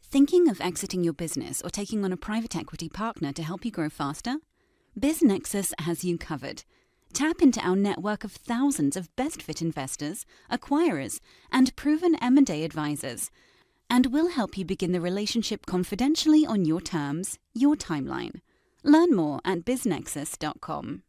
Thinking of exiting your business or taking on a private equity partner to help you grow faster? BizNexus has you covered. Tap into our network of thousands of best-fit investors, acquirers, and proven M&A advisors, and we'll help you begin the relationship confidentially on your terms, your timeline. Learn more at biznexus.com.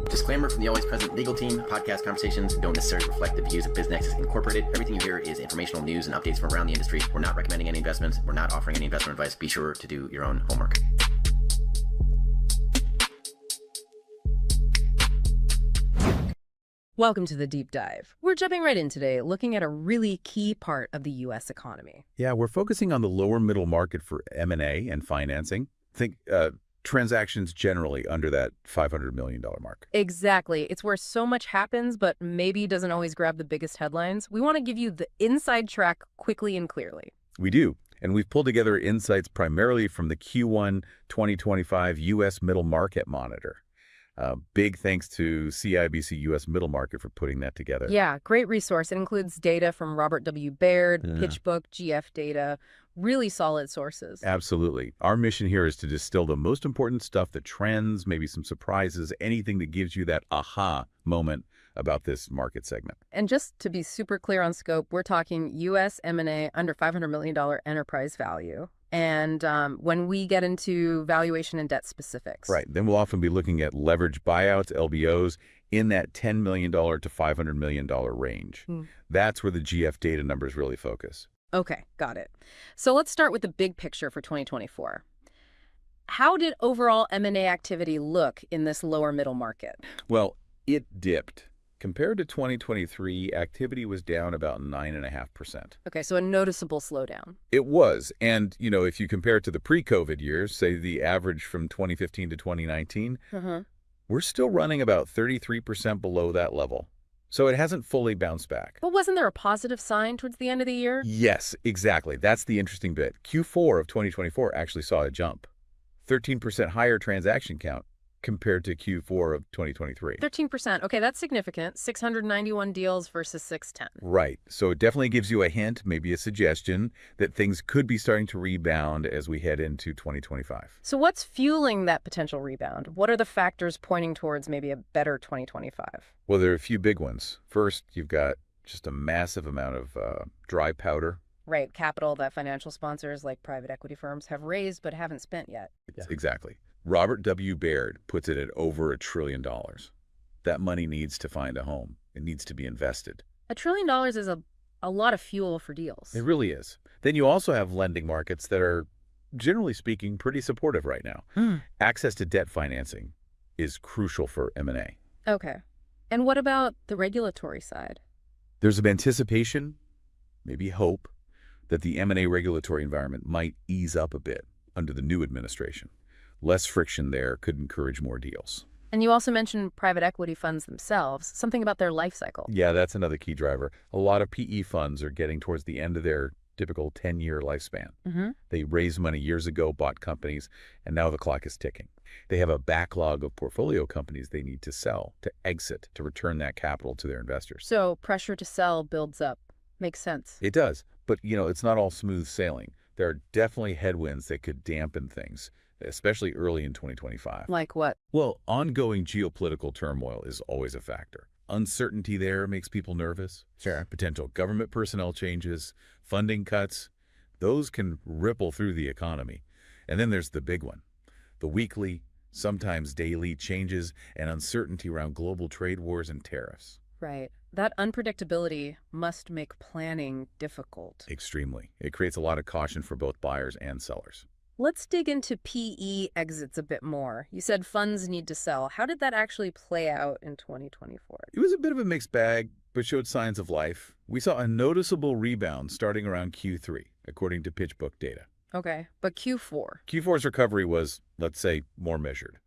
Disclaimer from the always present legal team. Podcast conversations don't necessarily reflect the views of BizNexus Incorporated. Everything you hear is informational news and updates from around the industry. We're not recommending any investments. We're not offering any investment advice. Be sure to do your own homework. Welcome to the Deep Dive. We're jumping right in today, looking at a really key part of the U.S. economy. Yeah, we're focusing on the lower middle market for M&A and financing. Think transactions generally under that $500 million mark. Exactly. It's where so much happens, but maybe doesn't always grab the biggest headlines. We want to give you the inside track quickly and clearly. We do. And we've pulled together insights primarily from the Q1 2025 U.S. Middle Market Monitor. Big thanks to CIBC U.S. Middle Market for putting that together. Yeah, great resource. It includes data from Robert W. Baird, PitchBook, GF Data, really solid sources. Absolutely. Our mission here is to distill the most important stuff, the trends, maybe some surprises, anything that gives you that aha moment about this market segment. And just to be super clear on scope, we're talking U.S. M&A under $500 million enterprise value. And when we get into valuation and debt specifics. Right. Then we'll often be looking at leverage buyouts, LBOs, in that $10 million to $500 million range. That's where the GF data numbers really focus. Okay, got it. So let's start with the big picture for 2024. How did overall M&A activity look in this lower middle market? Well, it dipped. Compared to 2023, activity was down about 9.5%. Okay, so a noticeable slowdown. It was. And, you know, if you compare it to the pre-COVID years, say the average from 2015 to 2019, we're still running about 33% below that level. So it hasn't fully bounced back. But wasn't there a positive sign towards the end of the year? Yes, exactly. That's the interesting bit. Q4 of 2024 actually saw a jump. 13% higher transaction count compared to Q4 of 2023. 13%. Okay, that's significant. 691 deals versus 610. Right. So it definitely gives you a hint, maybe a suggestion, that things could be starting to rebound as we head into 2025. So what's fueling that potential rebound? What are the factors pointing towards maybe a better 2025? Well, there are a few big ones. First, you've got just a massive amount of dry powder. Right, capital that financial sponsors like private equity firms have raised but haven't spent yet. Exactly. Robert W. Baird puts it at over $1 trillion. That money needs to find a home. It needs to be invested. $1 trillion is a lot of fuel for deals. It really is. Then you also have lending markets that are, generally speaking, pretty supportive right now. Access to debt financing is crucial for M&A. Okay. And what about the regulatory side? There's an anticipation, maybe hope, that the M&A regulatory environment might ease up a bit under the new administration. Less friction there could encourage more deals. And you also mentioned private equity funds themselves, something about their life cycle. Yeah, that's another key driver. A lot of PE funds are getting towards the end of their typical 10-year lifespan. They raised money years ago, bought companies, and now the clock is ticking. They have a backlog of portfolio companies they need to sell, to exit, to return that capital to their investors. So pressure to sell builds up. Makes sense. It does. But, you know, it's not all smooth sailing. There are definitely headwinds that could dampen things, especially early in 2025. Like what? Well, ongoing geopolitical turmoil is always a factor. Uncertainty there makes people nervous. Sure. Potential government personnel changes, funding cuts, those can ripple through the economy. And then there's the big one, the weekly, sometimes daily changes and uncertainty around global trade wars and tariffs. Right. That unpredictability must make planning difficult. Extremely. It creates a lot of caution for both buyers and sellers. Let's dig into PE exits a bit more. You said funds need to sell. How did that actually play out in 2024? It was a bit of a mixed bag, but showed signs of life. We saw a noticeable rebound starting around Q3, according to PitchBook data. Okay, but Q4? Q4's recovery was, let's say, more measured.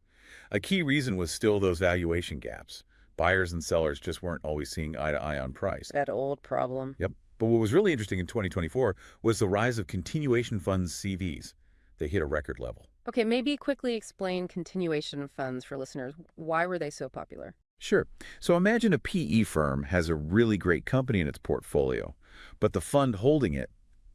A key reason was still those valuation gaps. Buyers and sellers just weren't always seeing eye to eye on price. That old problem. Yep. But what was really interesting in 2024 was the rise of continuation funds CVs. They hit a record level. Okay, maybe quickly explain continuation funds for listeners. Why were they so popular? Sure. So imagine a PE firm has a really great company in its portfolio, but the fund holding it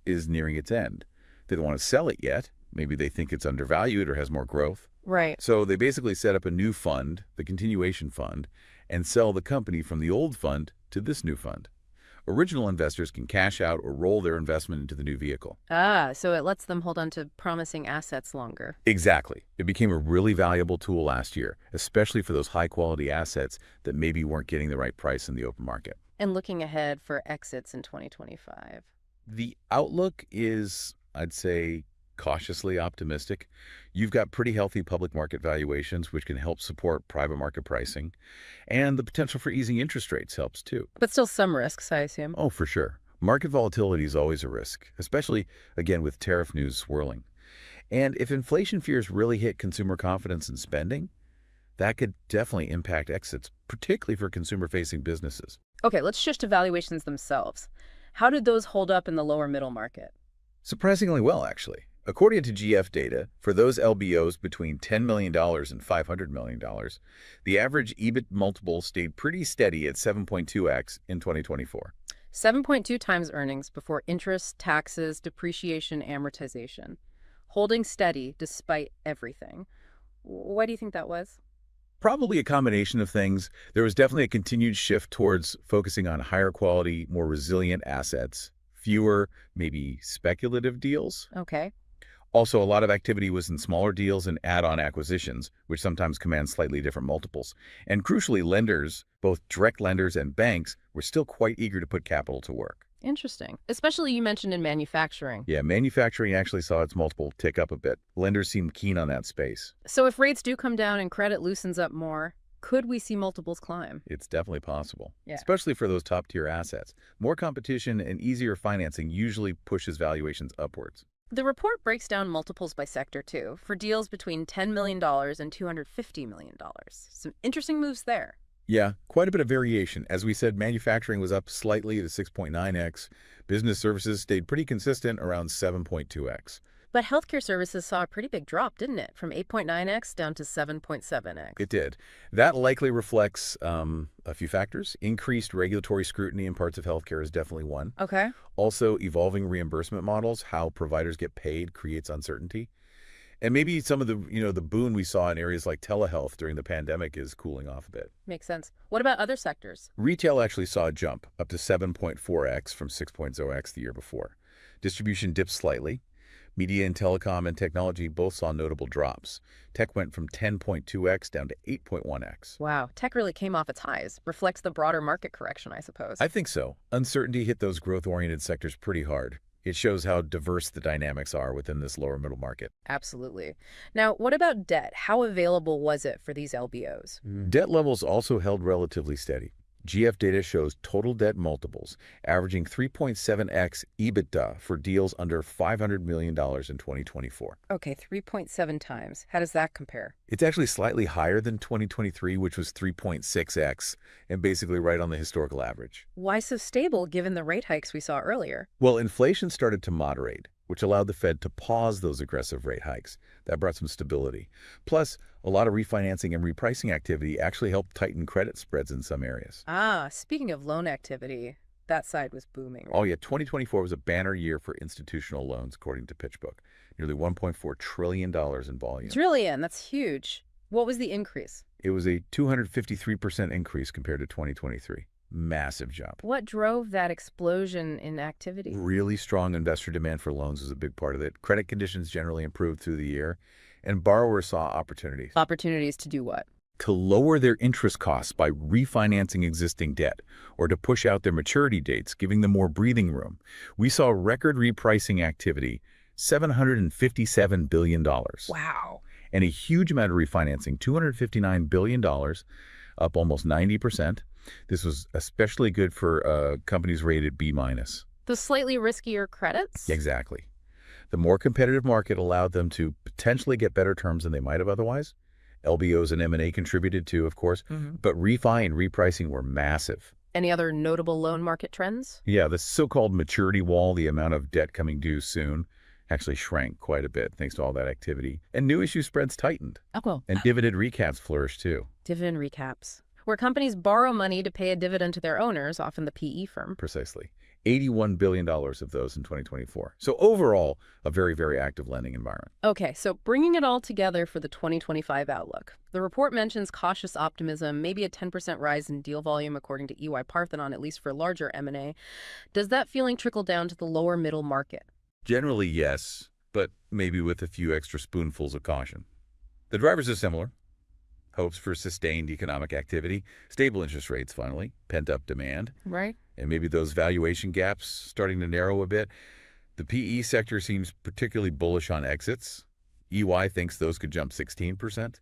is nearing its end. They don't want to sell it yet. Maybe they think it's undervalued or has more growth. Right. So they basically set up a new fund, the continuation fund, and sell the company from the old fund to this new fund. Original investors can cash out or roll their investment into the new vehicle. Ah, so it lets them hold on to promising assets longer. Exactly. It became a really valuable tool last year, especially for those high-quality assets that maybe weren't getting the right price in the open market. And looking ahead for exits in 2025. The outlook is, I'd say, cautiously optimistic. You've got pretty healthy public market valuations, which can help support private market pricing. And the potential for easing interest rates helps too. But still some risks, I assume. Oh, for sure. Market volatility is always a risk, especially, again, with tariff news swirling. And if inflation fears really hit consumer confidence and spending, that could definitely impact exits, particularly for consumer-facing businesses. Okay, let's shift to valuations themselves. How did those hold up in the lower middle market? Surprisingly well, actually. According to GF data, for those LBOs between $10 million and $500 million, the average EBIT multiple stayed pretty steady at 7.2x in 2024. 7.2 times earnings before interest, taxes, depreciation, amortization. Holding steady despite everything. Why do you think that was? Probably a combination of things. There was definitely a continued shift towards focusing on higher quality, more resilient assets, fewer, maybe speculative deals. Okay. Also, a lot of activity was in smaller deals and add-on acquisitions, which sometimes command slightly different multiples. And crucially, lenders, both direct lenders and banks, were still quite eager to put capital to work. Interesting. Especially you mentioned in manufacturing. Yeah, manufacturing actually saw its multiple tick up a bit. Lenders seemed keen on that space. So if rates do come down and credit loosens up more, could we see multiples climb? It's definitely possible, Yeah. especially for those top-tier assets. More competition and easier financing usually pushes valuations upwards. The report breaks down multiples by sector, too, for deals between $10 million and $250 million. Some interesting moves there. Yeah, quite a bit of variation. As we said, manufacturing was up slightly to 6.9x. Business services stayed pretty consistent around 7.2x. But healthcare services saw a pretty big drop, didn't it? From 8.9x down to 7.7x. It did. That likely reflects a few factors. Increased regulatory scrutiny in parts of healthcare is definitely one. Okay. Also, evolving reimbursement models, how providers get paid creates uncertainty. And maybe some of the boon we saw in areas like telehealth during the pandemic is cooling off a bit. Makes sense. What about other sectors? Retail actually saw a jump up to 7.4x from 6.0x the year before. Distribution dipped slightly. Media and telecom and technology both saw notable drops. Tech went from 10.2x down to 8.1x. Wow, tech really came off its highs. Reflects the broader market correction, I suppose. I think so. Uncertainty hit those growth-oriented sectors pretty hard. It shows how diverse the dynamics are within this lower middle market. Absolutely. Now, what about debt? How available was it for these LBOs? Debt levels also held relatively steady. GF data shows total debt multiples averaging 3.7x EBITDA for deals under $500 million in 2024. Okay, 3.7 times. How does that compare? It's actually slightly higher than 2023, which was 3.6x, and basically right on the historical average. Why so stable given the rate hikes we saw earlier? Well, inflation started to moderate, which allowed the Fed to pause those aggressive rate hikes. That brought some stability. Plus, a lot of refinancing and repricing activity actually helped tighten credit spreads in some areas. Ah, speaking of loan activity, that side was booming. Oh yeah, 2024 was a banner year for institutional loans, according to PitchBook. Nearly $1.4 trillion in volume. Trillion, that's huge. What was the increase? It was a 253% increase compared to 2023. Massive jump. What drove that explosion in activity? Really strong investor demand for loans was a big part of it. Credit conditions generally improved through the year, and borrowers saw opportunities. Opportunities to do what? To lower their interest costs by refinancing existing debt, or to push out their maturity dates, giving them more breathing room. We saw record repricing activity, $757 billion. Wow. And a huge amount of refinancing, $259 billion, up almost 90%. This was especially good for companies rated B-. The slightly riskier credits? Exactly. The more competitive market allowed them to potentially get better terms than they might have otherwise. LBOs and M&A contributed too, of course, but refi and repricing were massive. Any other notable loan market trends? Yeah, the so-called maturity wall, the amount of debt coming due soon, actually shrank quite a bit thanks to all that activity. And new issue spreads tightened. Oh, well. And dividend recaps flourished too. Dividend recaps, where companies borrow money to pay a dividend to their owners, often the PE firm. Precisely. $81 billion of those in 2024. So overall, a very, very active lending environment. Okay, so bringing it all together for the 2025 outlook. The report mentions cautious optimism, maybe a 10% rise in deal volume according to EY Parthenon, at least for larger M&A. Does that feeling trickle down to the lower middle market? Generally, yes, but maybe with a few extra spoonfuls of caution. The drivers are similar. Hopes for sustained economic activity, stable interest rates finally, pent-up demand. Right. And maybe those valuation gaps starting to narrow a bit. The PE sector seems particularly bullish on exits. EY thinks those could jump 16%.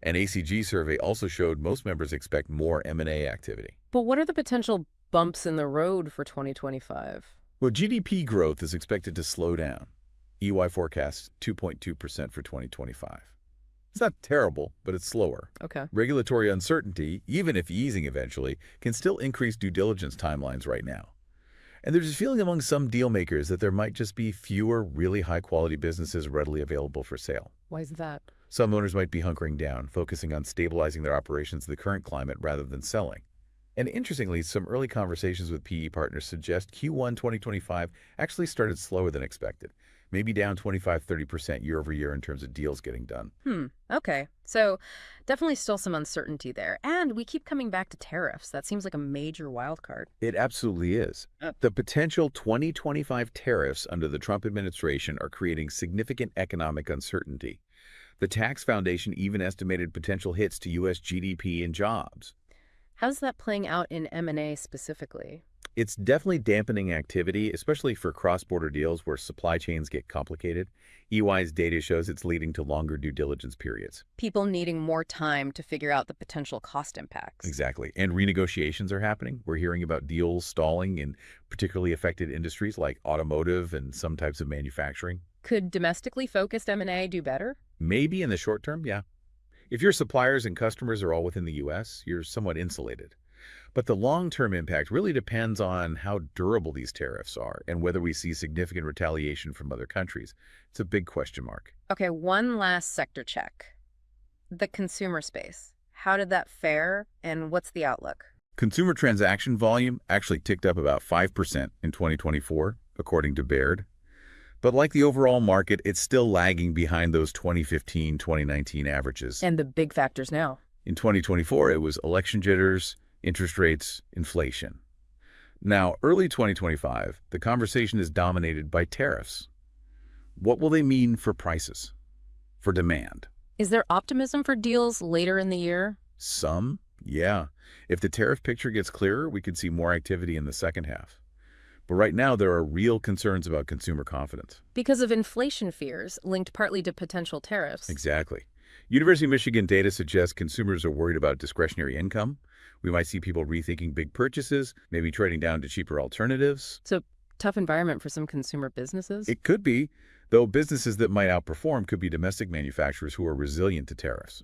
An ACG survey also showed most members expect more M&A activity. But what are the potential bumps in the road for 2025? Well, GDP growth is expected to slow down. EY forecasts 2.2% for 2025. It's not terrible, but it's slower. Okay. Regulatory uncertainty, even if easing eventually, can still increase due diligence timelines right now. And there's a feeling among some deal makers that there might just be fewer really high-quality businesses readily available for sale. Why is that? Some owners might be hunkering down, focusing on stabilizing their operations in the current climate rather than selling. And interestingly, some early conversations with PE partners suggest Q1 2025 actually started slower than expected, maybe down 25–30% year over year in terms of deals getting done. Okay. So definitely still some uncertainty there. And we keep coming back to tariffs. That seems like a major wild card. It absolutely is. The potential 2025 tariffs under the Trump administration are creating significant economic uncertainty. The Tax Foundation even estimated potential hits to U.S. GDP and jobs. How's that playing out in M&A specifically? It's definitely dampening activity, especially for cross-border deals where supply chains get complicated. EY's data shows it's leading to longer due diligence periods. People needing more time to figure out the potential cost impacts. Exactly. And renegotiations are happening. We're hearing about deals stalling in particularly affected industries like automotive and some types of manufacturing. Could domestically focused M&A do better? Maybe in the short term, yeah. If your suppliers and customers are all within the U.S., you're somewhat insulated. But the long-term impact really depends on how durable these tariffs are and whether we see significant retaliation from other countries. It's a big question mark. Okay, one last sector check. The consumer space. How did that fare and what's the outlook? Consumer transaction volume actually ticked up about 5% in 2024, according to Baird. But like the overall market, it's still lagging behind those 2015-2019 averages. And the big factors now. In 2024, it was election jitters, interest rates, inflation. Now, early 2025, the conversation is dominated by tariffs. What will they mean for prices, for demand? Is there optimism for deals later in the year? Some, yeah. If the tariff picture gets clearer, we could see more activity in the second half. But right now, there are real concerns about consumer confidence. Because of inflation fears linked partly to potential tariffs. Exactly. University of Michigan data suggests consumers are worried about discretionary income. We might see people rethinking big purchases, maybe trading down to cheaper alternatives. So, tough environment for some consumer businesses? It could be, though businesses that might outperform could be domestic manufacturers who are resilient to tariffs.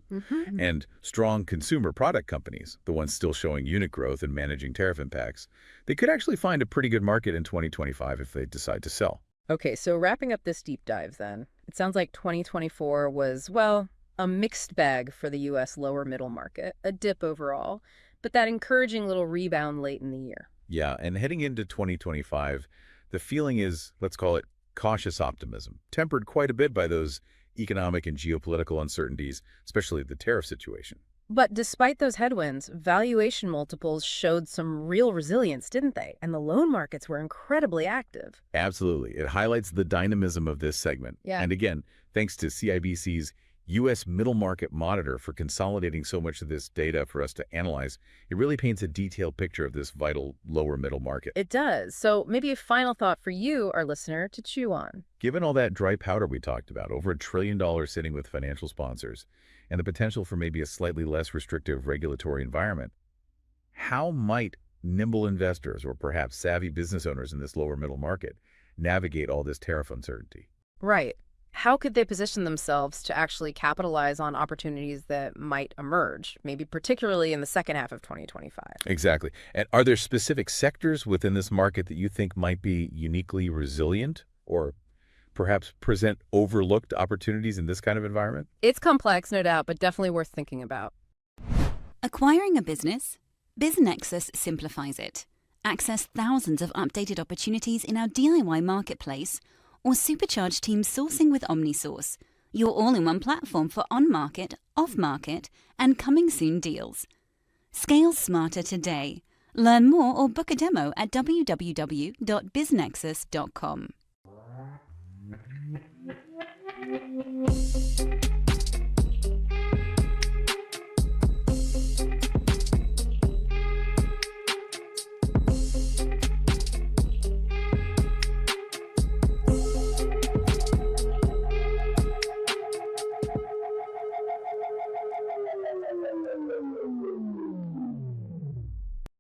And strong consumer product companies, the ones still showing unit growth and managing tariff impacts, they could actually find a pretty good market in 2025 if they decide to sell. Okay, so wrapping up this deep dive then, it sounds like 2024 was, well, a mixed bag for the U.S. lower middle market, a dip overall, but that encouraging little rebound late in the year. Yeah, and heading into 2025, the feeling is, let's call it cautious optimism, tempered quite a bit by those economic and geopolitical uncertainties, especially the tariff situation. But despite those headwinds, valuation multiples showed some real resilience, didn't they? And the loan markets were incredibly active. Absolutely. It highlights the dynamism of this segment. Yeah. And again, thanks to CIBC's U.S. Middle Market Monitor for consolidating so much of this data for us to analyze. It really paints a detailed picture of this vital lower middle market. It does. So maybe a final thought for you, our listener, to chew on. Given all that dry powder we talked about, over $1 trillion sitting with financial sponsors, and the potential for maybe a slightly less restrictive regulatory environment, how might nimble investors or perhaps savvy business owners in this lower middle market navigate all this tariff uncertainty? Right. How could they position themselves to actually capitalize on opportunities that might emerge, maybe particularly in the second half of 2025? Exactly. And are there specific sectors within this market that you think might be uniquely resilient or perhaps present overlooked opportunities in this kind of environment? It's complex, no doubt, but definitely worth thinking about. Acquiring a business? BizNexus simplifies it. Access thousands of updated opportunities in our DIY marketplace or supercharge team sourcing with OmniSource, your all-in-one platform for on-market, off-market, and coming-soon deals. Scale smarter today. Learn more or book a demo at www.biznexus.com.